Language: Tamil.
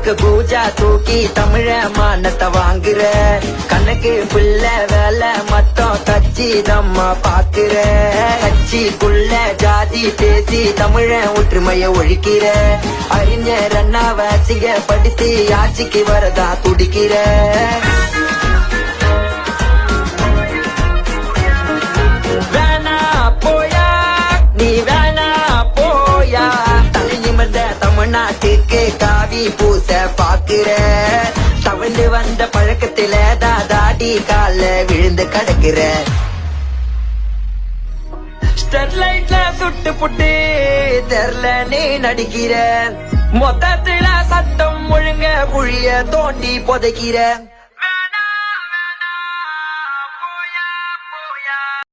கணக்கு பூஜா தூக்கி தமிழ மானத்தை வாங்குற கணக்கு பிள்ளை வேலை மொத்தம் கட்சிதம்மா பாக்குற கட்சிக்குள்ள ஜாதி பேசி தமிழ ஒற்றுமைய ஒழிக்கிற அறிஞர் அண்ணாவை அசிங்கப்படுத்தி ஆட்சிக்கு வரதா துடிக்கிற வேணா போயா நீ வேணா போயா தலை நிமிர்ந்த தமிழ்நாட்டுக்கு காவி பூச பாக்குற தவழ்ந்து வந்த பழக்கத்தில தாடி கால விழுந்து கிடக்குற ஸ்டெர்லைட்ல சுட்டு புட்டு தெர்ல நீ நடிக்கிற மொத்தத்துல சட்டம் ஒழுங்க குழிய தோண்டி புதைக்கிற